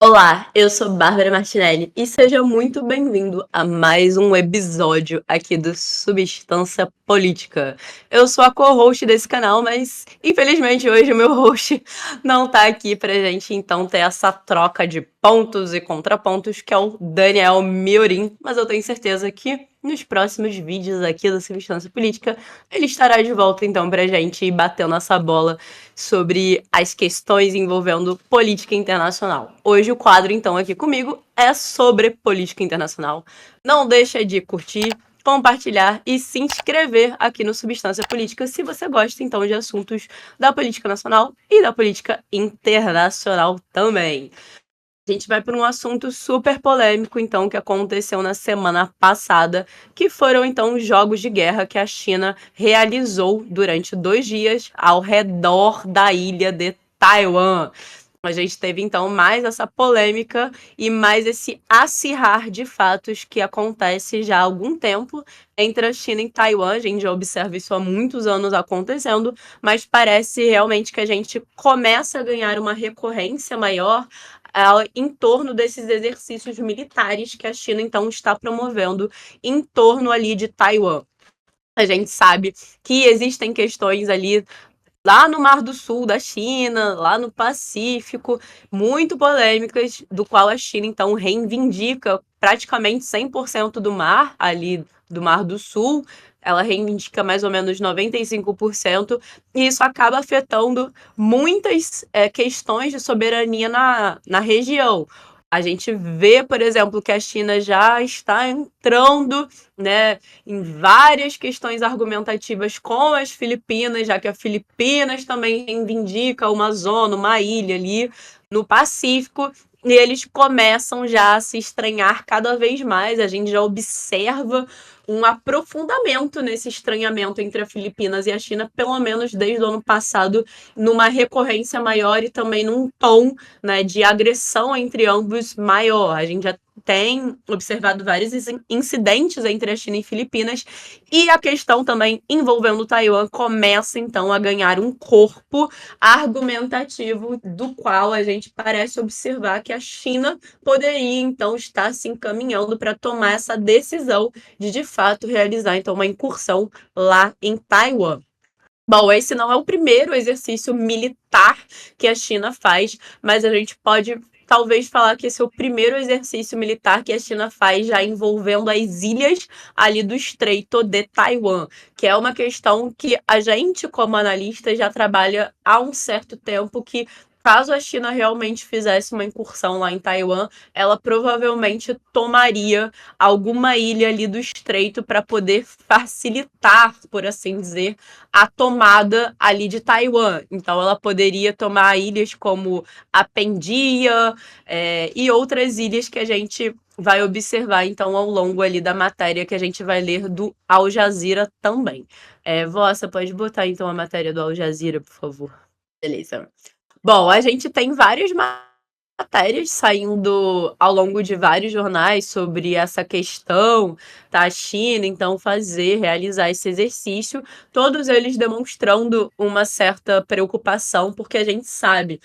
Olá, eu sou Bárbara Martinelli e seja muito bem-vindo a mais um episódio aqui do Substância Política. Eu sou a co-host desse canal, mas infelizmente hoje o meu host não tá aqui pra gente então ter essa troca de pontos e contrapontos, que é o Daniel Miorim, mas eu tenho certeza que nos próximos vídeos aqui do Substância Política ele estará de volta então pra gente ir batendo essa bola sobre as questões envolvendo política internacional. Hoje o quadro, então, aqui comigo é sobre política internacional. Não deixa de curtir, compartilhar e se inscrever aqui no Substância Política se você gosta, então, de assuntos da política nacional e da política internacional também. A gente vai para um assunto super polêmico, então, que aconteceu na semana passada, que foram, então, os jogos de guerra que a China realizou durante 2 dias ao redor da ilha de Taiwan. A gente teve, então, mais essa polêmica e mais esse acirrar de fatos que acontece já há algum tempo entre a China e Taiwan. A gente já observa isso há muitos anos acontecendo, mas parece realmente que a gente começa a ganhar uma recorrência maior em torno desses exercícios militares que a China, então, está promovendo em torno ali de Taiwan. A gente sabe que existem questões ali lá no Mar do Sul da China, lá no Pacífico, muito polêmicas, do qual a China, então, reivindica praticamente 100% do mar, ali do Mar do Sul. Ela reivindica mais ou menos 95%, e isso acaba afetando muitas questões de soberania na região. A gente vê, por exemplo, que a China já está entrando, né, em várias questões argumentativas com as Filipinas, já que a Filipinas também reivindica uma zona, uma ilha ali no Pacífico, e eles começam já a se estranhar cada vez mais. A gente já observa um aprofundamento nesse estranhamento entre a Filipinas e a China, pelo menos desde o ano passado, numa recorrência maior e também num tom, né, de agressão entre ambos maior. A gente já tem observado vários incidentes entre a China e Filipinas, e a questão também envolvendo Taiwan começa então a ganhar um corpo argumentativo, do qual a gente parece observar que a China poderia então estar se encaminhando para tomar essa decisão de fato realizar então uma incursão lá em Taiwan. Bom, esse não é o primeiro exercício militar que a China faz, mas a gente pode talvez falar que esse é o primeiro exercício militar que a China faz já envolvendo as ilhas ali do Estreito de Taiwan, que é uma questão que a gente, como analista, já trabalha há um certo tempo, que caso a China realmente fizesse uma incursão lá em Taiwan, ela provavelmente tomaria alguma ilha ali do Estreito para poder facilitar, por assim dizer, a tomada ali de Taiwan. Então ela poderia tomar ilhas como a Pendia e outras ilhas que a gente vai observar então ao longo ali da matéria que a gente vai ler do Al Jazeera também. Vó, você pode botar então a matéria do Al Jazeera, por favor? Beleza. Bom, a gente tem várias matérias saindo ao longo de vários jornais sobre essa questão da China, então realizar esse exercício, todos eles demonstrando uma certa preocupação, porque a gente sabe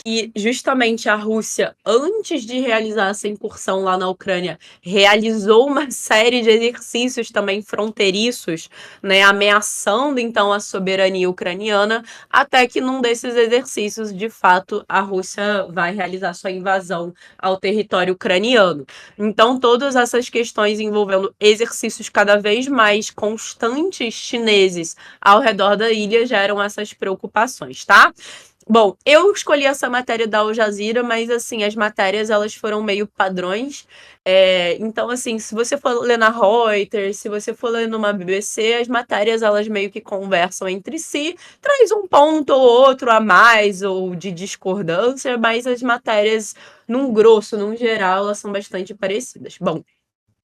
que justamente a Rússia, antes de realizar essa incursão lá na Ucrânia, realizou uma série de exercícios também fronteiriços, né, ameaçando então a soberania ucraniana, até que num desses exercícios, de fato, a Rússia vai realizar sua invasão ao território ucraniano. Então, todas essas questões envolvendo exercícios cada vez mais constantes chineses ao redor da ilha geram essas preocupações, tá? Bom, eu escolhi essa matéria da Al Jazeera, mas, assim, as matérias, elas foram meio padrões. Então, assim, se você for ler na Reuters, se você for ler numa BBC, as matérias, elas meio que conversam entre si, traz um ponto ou outro a mais, ou de discordância, mas as matérias, num grosso, num geral, elas são bastante parecidas. Bom,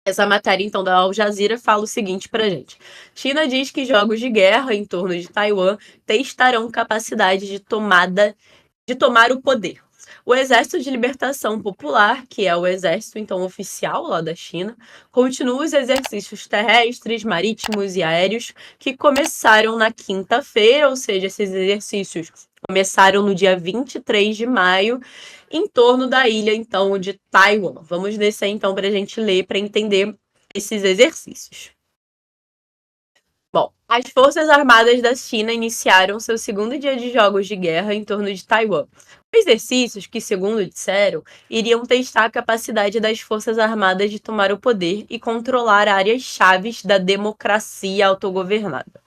essa matéria, então, da Al Jazeera fala o seguinte pra gente. China diz que jogos de guerra em torno de Taiwan testarão capacidade de tomar o poder. O Exército de Libertação Popular, que é o exército, então, oficial lá da China, continua os exercícios terrestres, marítimos e aéreos que começaram na quinta-feira, ou seja, esses exercícios começaram no dia 23 de maio, em torno da ilha, então, de Taiwan. Vamos descer, então, para a gente ler, para entender esses exercícios. Bom, as Forças Armadas da China iniciaram seu segundo dia de jogos de guerra em torno de Taiwan. Exercícios que, segundo disseram, iriam testar a capacidade das Forças Armadas de tomar o poder e controlar áreas chaves da democracia autogovernada.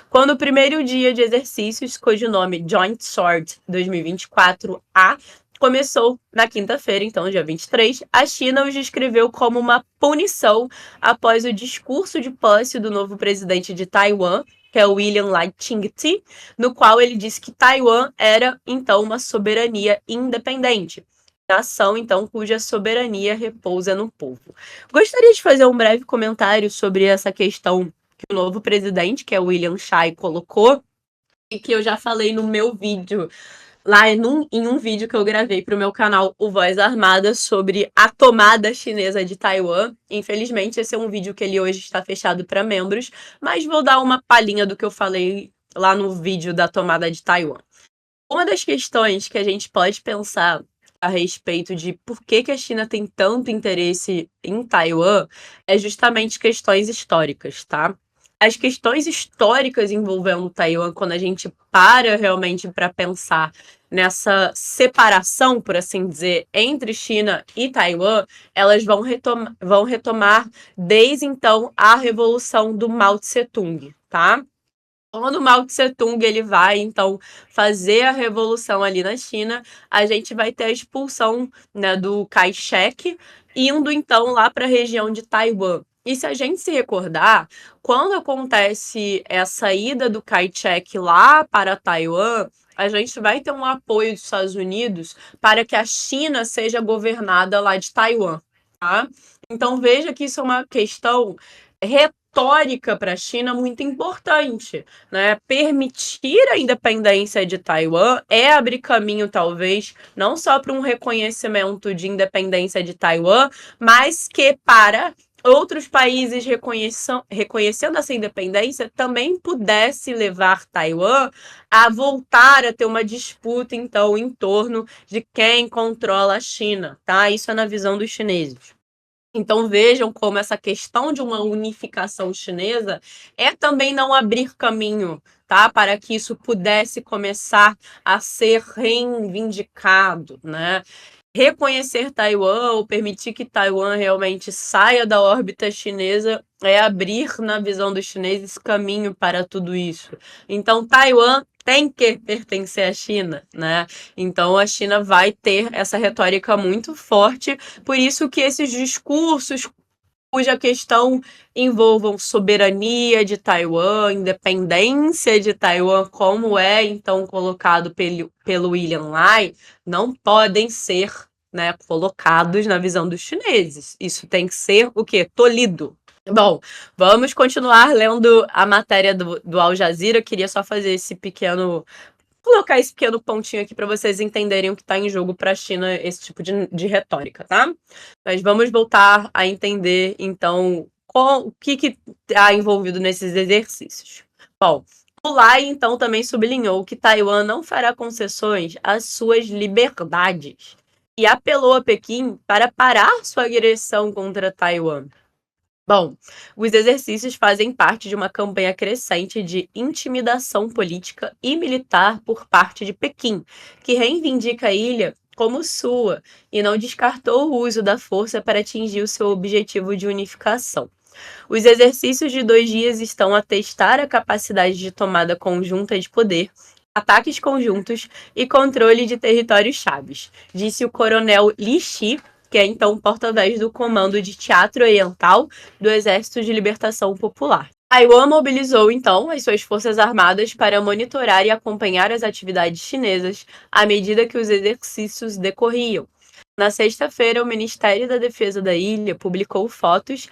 Quando o primeiro dia de exercícios, cujo nome Joint Sword 2024-A, começou na quinta-feira, então, dia 23, a China os descreveu como uma punição após o discurso de posse do novo presidente de Taiwan, que é o William Lai Ching-te, no qual ele disse que Taiwan era, então, uma soberania independente. Nação, então, cuja soberania repousa no povo. Gostaria de fazer um breve comentário sobre essa questão que o novo presidente, que é o William Chai, colocou, e que eu já falei no meu vídeo, lá em um vídeo que eu gravei para o meu canal, o Voz Armada, sobre a tomada chinesa de Taiwan. Infelizmente, esse é um vídeo que ele hoje está fechado para membros, mas vou dar uma palhinha do que eu falei lá no vídeo da tomada de Taiwan. Uma das questões que a gente pode pensar a respeito de por que a China tem tanto interesse em Taiwan é justamente questões históricas, tá? As questões históricas envolvendo Taiwan, quando a gente para realmente para pensar nessa separação, por assim dizer, entre China e Taiwan, elas vão retomar desde então a revolução do Mao Tse-tung, tá? Quando Mao Tse-tung ele vai, então, fazer a revolução ali na China, a gente vai ter a expulsão, né, do Kai-shek, indo, então, lá para a região de Taiwan. E se a gente se recordar, quando acontece essa ida do Kai-shek lá para Taiwan, a gente vai ter um apoio dos Estados Unidos para que a China seja governada lá de Taiwan, tá? Então, veja que isso é uma questão retórica para a China muito importante, né? Permitir a independência de Taiwan é abrir caminho, talvez, não só para um reconhecimento de independência de Taiwan, mas que para outros países reconhecendo essa independência também pudesse levar Taiwan a voltar a ter uma disputa, então, em torno de quem controla a China, tá? Isso é na visão dos chineses. Então vejam como essa questão de uma unificação chinesa é também não abrir caminho, tá, para que isso pudesse começar a ser reivindicado, né? Reconhecer Taiwan ou permitir que Taiwan realmente saia da órbita chinesa é abrir, na visão dos chineses, caminho para tudo isso. Então, Taiwan tem que pertencer à China, né? Então, a China vai ter essa retórica muito forte, por isso que esses discursos cuja questão envolvam soberania de Taiwan, independência de Taiwan, como é então colocado pelo William Lai, não podem ser, né, colocados na visão dos chineses. Isso tem que ser o quê? Tolhido. Bom, vamos continuar lendo a matéria do Al Jazeera. Eu queria só fazer esse pequeno colocar esse pequeno pontinho aqui para vocês entenderem o que está em jogo para a China, esse tipo de retórica, tá? Mas vamos voltar a entender, então, o que está envolvido nesses exercícios. Bom, o Lai, então, também sublinhou que Taiwan não fará concessões às suas liberdades e apelou a Pequim para parar sua agressão contra Taiwan. Bom, os exercícios fazem parte de uma campanha crescente de intimidação política e militar por parte de Pequim, que reivindica a ilha como sua e não descartou o uso da força para atingir o seu objetivo de unificação. Os exercícios de 2 dias estão a testar a capacidade de tomada conjunta de poder, ataques conjuntos e controle de territórios chaves, disse o coronel Li Shi, que é então porta-voz do Comando de Teatro Oriental do Exército de Libertação Popular. Taiwan mobilizou, então, as suas forças armadas para monitorar e acompanhar as atividades chinesas à medida que os exercícios decorriam. Na sexta-feira, o Ministério da Defesa da ilha publicou fotos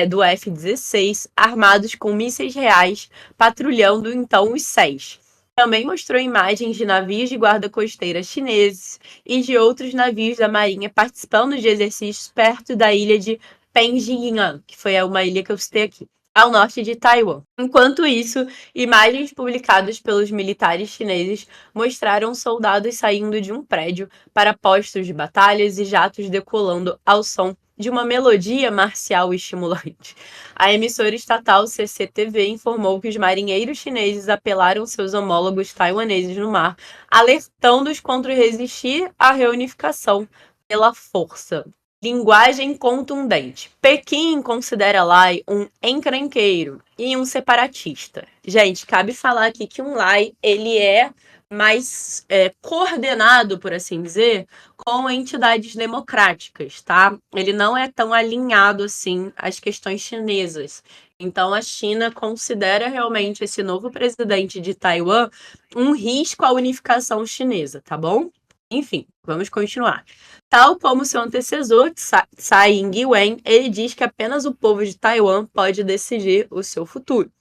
do F-16 armados com mísseis reais patrulhando, então, os céus. Também mostrou imagens de navios de guarda costeira chineses e de outros navios da marinha participando de exercícios perto da ilha de Penjingyang, que foi uma ilha que eu citei aqui. ao norte de Taiwan. Enquanto isso, imagens publicadas pelos militares chineses mostraram soldados saindo de um prédio para postos de batalhas e jatos decolando ao som de uma melodia marcial estimulante. A emissora estatal CCTV informou que os marinheiros chineses apelaram seus homólogos taiwaneses no mar, alertando-os contra resistir à reunificação pela força. Linguagem contundente. Pequim considera Lai um encrenqueiro e um separatista. Gente, cabe falar aqui que um Lai, ele é mais coordenado, por assim dizer, com entidades democráticas, tá? Ele não é tão alinhado assim às questões chinesas. Então, a China considera realmente esse novo presidente de Taiwan um risco à unificação chinesa, tá bom? Enfim, vamos continuar. Tal como seu antecessor, Tsai Ing-wen, ele diz que apenas o povo de Taiwan pode decidir o seu futuro.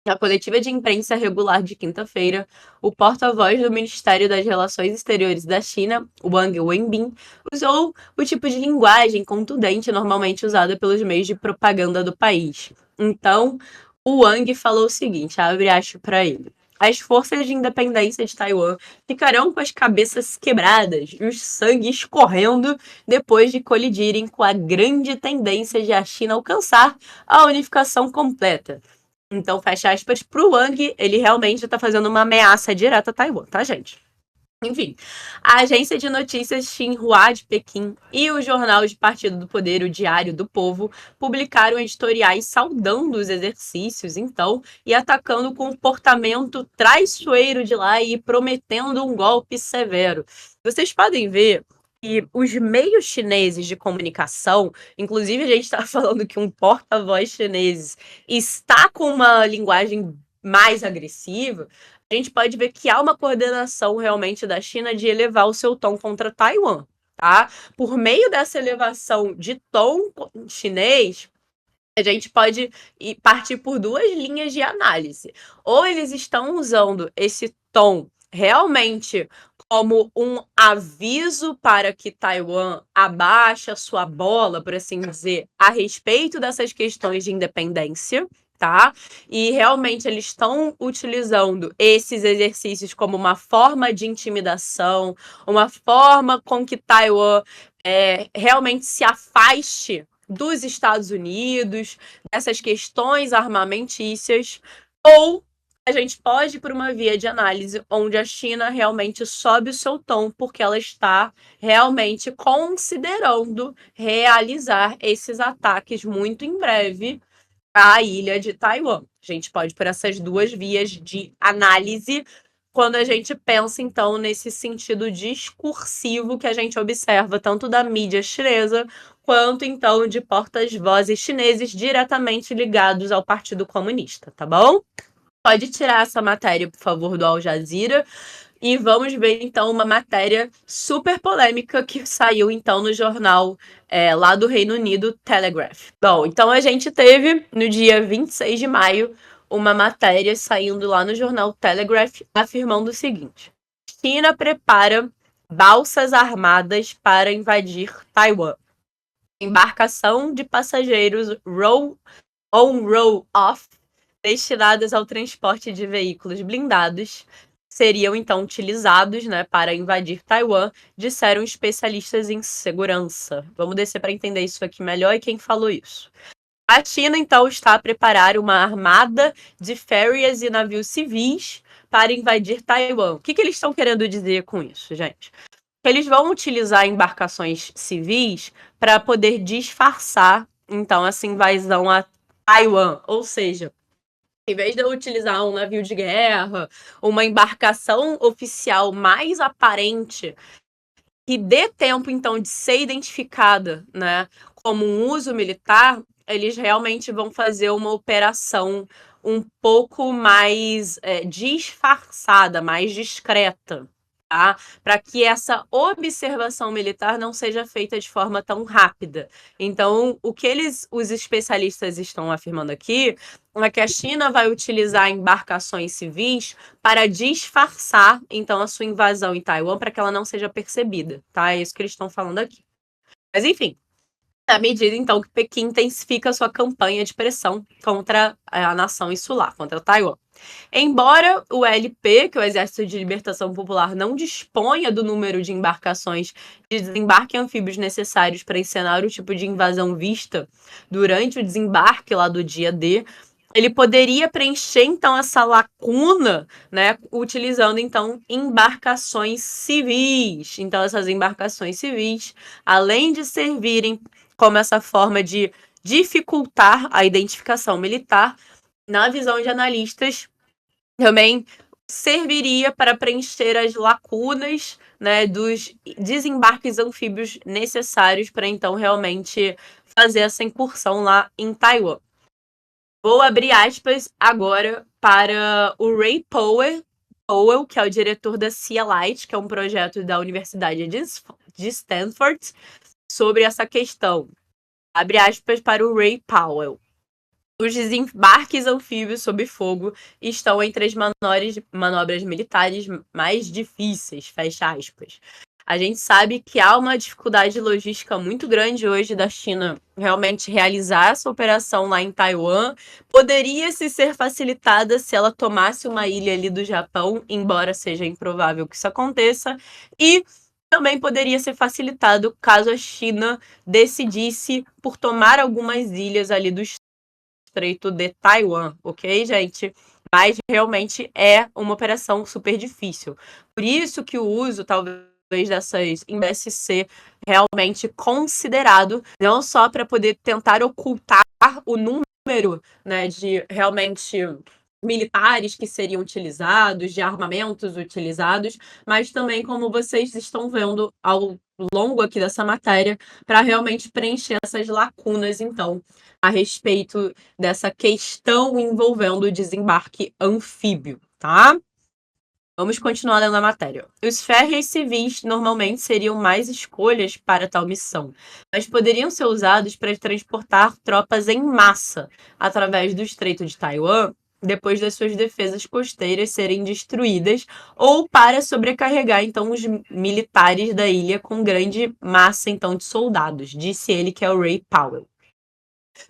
Na coletiva de imprensa regular de quinta-feira, o porta-voz do Ministério das Relações Exteriores da China, Wang Wenbin, usou o tipo de linguagem contundente normalmente usada pelos meios de propaganda do país. Então, o Wang falou o seguinte, abre aspas para ele. As forças de independência de Taiwan ficarão com as cabeças quebradas e o sangue escorrendo depois de colidirem com a grande tendência de a China alcançar a unificação completa. Então, fecha aspas, pro Wang, ele realmente tá fazendo uma ameaça direta a Taiwan, tá, gente? Enfim, a agência de notícias Xinhua de Pequim e o jornal de Partido do Poder, o Diário do Povo, publicaram editoriais saudando os exercícios, então, e atacando o comportamento traiçoeiro de Lai e prometendo um golpe severo. Vocês podem ver que os meios chineses de comunicação, inclusive a gente está falando que um porta-voz chinês está com uma linguagem mais agressiva, a gente pode ver que há uma coordenação realmente da China de elevar o seu tom contra Taiwan, tá? Por meio dessa elevação de tom chinês, a gente pode partir por duas linhas de análise. Ou eles estão usando esse tom realmente como um aviso para que Taiwan abaixe a sua bola, por assim dizer, a respeito dessas questões de independência, tá? E realmente eles estão utilizando esses exercícios como uma forma de intimidação, uma forma com que Taiwan realmente se afaste dos Estados Unidos, dessas questões armamentícias, ou a gente pode ir por uma via de análise onde a China realmente sobe o seu tom porque ela está realmente considerando realizar esses ataques muito em breve à ilha de Taiwan. A gente pode ir por essas duas vias de análise quando a gente pensa, então, nesse sentido discursivo que a gente observa tanto da mídia chinesa quanto, então, de portas-vozes chineses diretamente ligados ao Partido Comunista, tá bom? Pode tirar essa matéria, por favor, do Al Jazeera. E vamos ver, então, uma matéria super polêmica que saiu, então, no jornal lá do Reino Unido, Telegraph. Bom, então a gente teve, no dia 26 de maio, uma matéria saindo lá no jornal Telegraph, afirmando o seguinte. China prepara balsas armadas para invadir Taiwan. Embarcação de passageiros roll-on, roll-off, destinadas ao transporte de veículos blindados, seriam então utilizados, né, para invadir Taiwan, disseram especialistas em segurança. Vamos descer para entender isso aqui melhor e quem falou isso. A China, então, está a preparar uma armada de ferries e navios civis para invadir Taiwan. O que eles estão querendo dizer com isso, gente? Eles vão utilizar embarcações civis para poder disfarçar, então, essa invasão a Taiwan. Ou seja, em vez de eu utilizar um navio de guerra, uma embarcação oficial mais aparente, que dê tempo, então, de ser identificada, né, como um uso militar, eles realmente vão fazer uma operação um pouco mais disfarçada, mais discreta, tá? Para que essa observação militar não seja feita de forma tão rápida. Então, o que os especialistas estão afirmando aqui é que a China vai utilizar embarcações civis para disfarçar, então, a sua invasão em Taiwan para que ela não seja percebida, tá? É isso que eles estão falando aqui. Mas, enfim, à medida, então, que Pequim intensifica sua campanha de pressão contra a nação insular, contra Taiwan. Embora o LP, que é o Exército de Libertação Popular, não disponha do número de embarcações de desembarque anfíbios necessários para encenar o tipo de invasão vista durante o desembarque lá do dia D, ele poderia preencher, então, essa lacuna, né, utilizando, então, embarcações civis. Então, essas embarcações civis, além de servirem como essa forma de dificultar a identificação militar, na visão de analistas, também serviria para preencher as lacunas, né, dos desembarques anfíbios necessários para, então, realmente fazer essa incursão lá em Taiwan. Vou abrir aspas agora para o Ray Powell, que é o diretor da Sea Light, que é um projeto da Universidade de Stanford, sobre essa questão. Abre aspas para o Ray Powell. Os desembarques anfíbios sob fogo estão entre as manobras militares mais difíceis, fecha aspas. A gente sabe que há uma dificuldade logística muito grande hoje da China realmente realizar essa operação lá em Taiwan. Poderia se ser facilitada se ela tomasse uma ilha ali do Japão, embora seja improvável que isso aconteça. E também poderia ser facilitado caso a China decidisse por tomar algumas ilhas ali do Estreito de Taiwan, ok, gente? Mas realmente é uma operação super difícil. Por isso que o uso, talvez, dessas deve ser realmente considerado, não só para poder tentar ocultar o número, né, de realmente militares que seriam utilizados, de armamentos utilizados, mas também, como vocês estão vendo ao longo aqui dessa matéria, para realmente preencher essas lacunas, então, a respeito dessa questão envolvendo o desembarque anfíbio, tá? Vamos continuar lendo a matéria. Os férreos civis normalmente seriam mais escolhas para tal missão, mas poderiam ser usados para transportar tropas em massa através do Estreito de Taiwan depois das suas defesas costeiras serem destruídas ou para sobrecarregar então os militares da ilha com grande massa então de soldados, disse ele, que é o Ray Powell.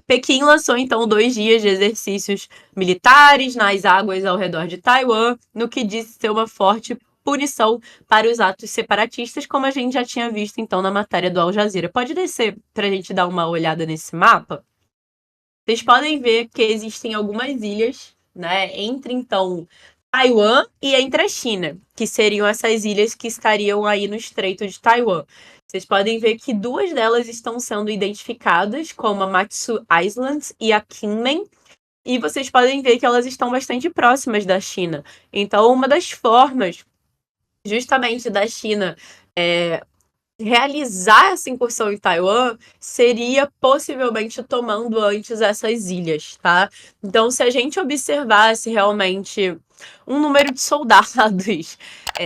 Pequim lançou então 2 dias de exercícios militares nas águas ao redor de Taiwan, no que disse ser uma forte punição para os atos separatistas, como a gente já tinha visto então na matéria do Al Jazeera. Pode descer para a gente dar uma olhada nesse mapa? Vocês podem ver que existem algumas ilhas, né, entre então Taiwan e entre a China, que seriam essas ilhas que estariam aí no Estreito de Taiwan. Vocês podem ver que 2 delas estão sendo identificadas como a Matsu Island e a Kinmen, e vocês podem ver que elas estão bastante próximas da China. Então, uma das formas justamente da China realizar essa incursão em Taiwan seria possivelmente tomando antes essas ilhas, tá? Então, se a gente observasse realmente um número de soldados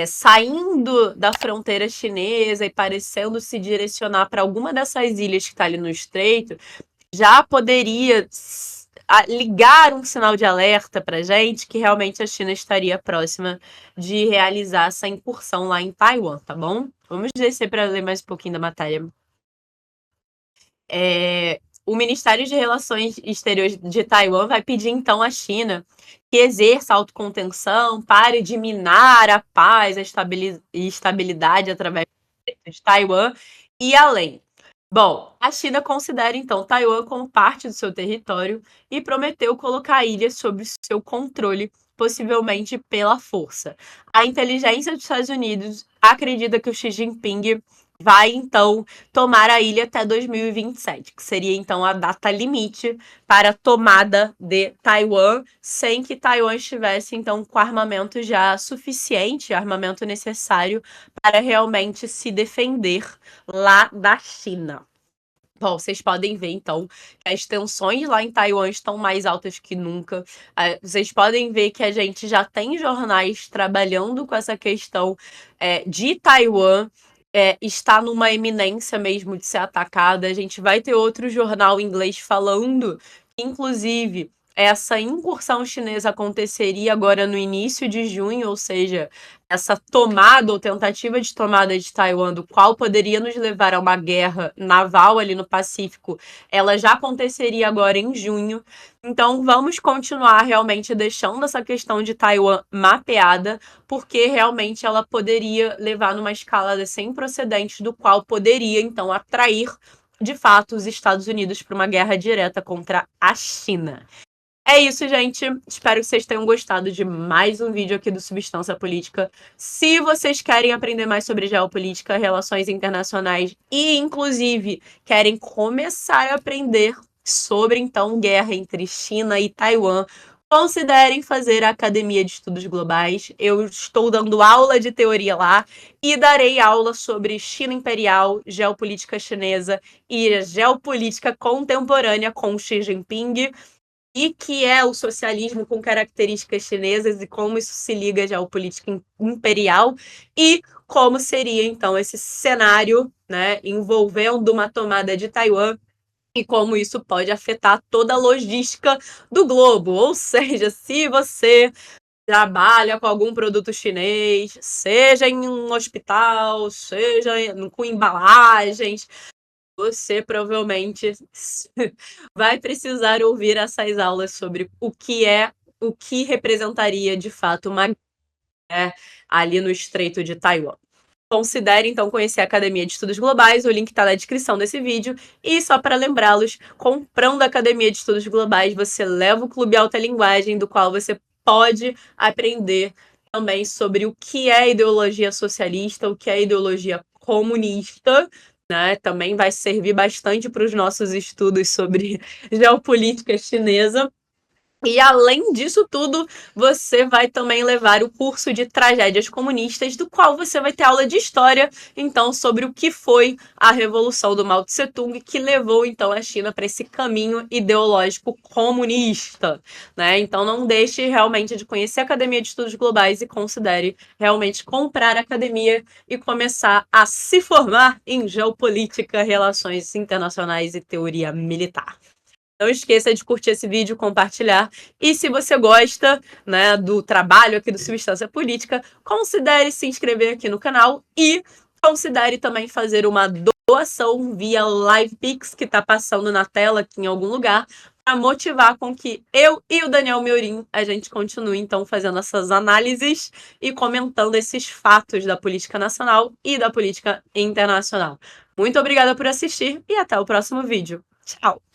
saindo da fronteira chinesa e parecendo se direcionar para alguma dessas ilhas que está ali no estreito, já poderia ligar um sinal de alerta para gente que realmente a China estaria próxima de realizar essa incursão lá em Taiwan, tá bom? Vamos descer para ler mais um pouquinho da matéria. O Ministério de Relações Exteriores de Taiwan vai pedir então à China que exerça autocontenção, pare de minar a paz e estabilidade através de Taiwan e além. Bom, a China considera então Taiwan como parte do seu território e prometeu colocar a ilha sob seu controle, possivelmente pela força. A inteligência dos Estados Unidos acredita que o Xi Jinping vai então tomar a ilha até 2027, que seria então a data limite para a tomada de Taiwan, sem que Taiwan estivesse então com armamento já suficiente, armamento necessário para realmente se defender lá da China. Bom, vocês podem ver, então, que as tensões lá em Taiwan estão mais altas que nunca. Vocês podem ver que a gente já tem jornais trabalhando com essa questão de Taiwan. Está numa eminência mesmo de ser atacada. A gente vai ter outro jornal inglês falando, inclusive, essa incursão chinesa aconteceria agora no início de junho, ou seja, essa tomada ou tentativa de tomada de Taiwan, do qual poderia nos levar a uma guerra naval ali no Pacífico, ela já aconteceria agora em junho. Então, vamos continuar realmente deixando essa questão de Taiwan mapeada, porque realmente ela poderia levar numa escalada sem precedentes, do qual poderia, então, atrair, de fato, os Estados Unidos para uma guerra direta contra a China. É isso, gente. Espero que vocês tenham gostado de mais um vídeo aqui do Substância Política. Se vocês querem aprender mais sobre geopolítica, relações internacionais e, inclusive, querem começar a aprender sobre, então, guerra entre China e Taiwan, considerem fazer a Academia de Estudos Globais. Eu estou dando aula de teoria lá e darei aula sobre China imperial, geopolítica chinesa e geopolítica contemporânea com Xi Jinping, e que é o socialismo com características chinesas e como isso se liga à geopolítica imperial, e como seria, então, esse cenário, né, envolvendo uma tomada de Taiwan e como isso pode afetar toda a logística do globo. Ou seja, se você trabalha com algum produto chinês, seja em um hospital, seja com embalagens, você provavelmente vai precisar ouvir essas aulas sobre o que representaria de fato uma guerra ali no Estreito de Taiwan. Considere, então, conhecer a Academia de Estudos Globais, o link está na descrição desse vídeo. E só para lembrá-los, comprando a Academia de Estudos Globais, você leva o Clube Alta Linguagem, do qual você pode aprender também sobre o que é ideologia socialista, o que é ideologia comunista, né? Também vai servir bastante para os nossos estudos sobre geopolítica chinesa. E além disso tudo, você vai também levar o curso de tragédias comunistas, do qual você vai ter aula de história, então, sobre o que foi a Revolução do Mao Tse Tung, que levou, então, a China para esse caminho ideológico comunista, né? Então, não deixe realmente de conhecer a Academia de Estudos Globais e considere realmente comprar a academia e começar a se formar em geopolítica, relações internacionais e teoria militar. Não esqueça de curtir esse vídeo, compartilhar. E se você gosta, né, do trabalho aqui do Substância Política, considere se inscrever aqui no canal e considere também fazer uma doação via LivePix, que está passando na tela aqui em algum lugar, para motivar com que eu e o Daniel Meurim, a gente continue, então, fazendo essas análises e comentando esses fatos da política nacional e da política internacional. Muito obrigada por assistir e até o próximo vídeo. Tchau!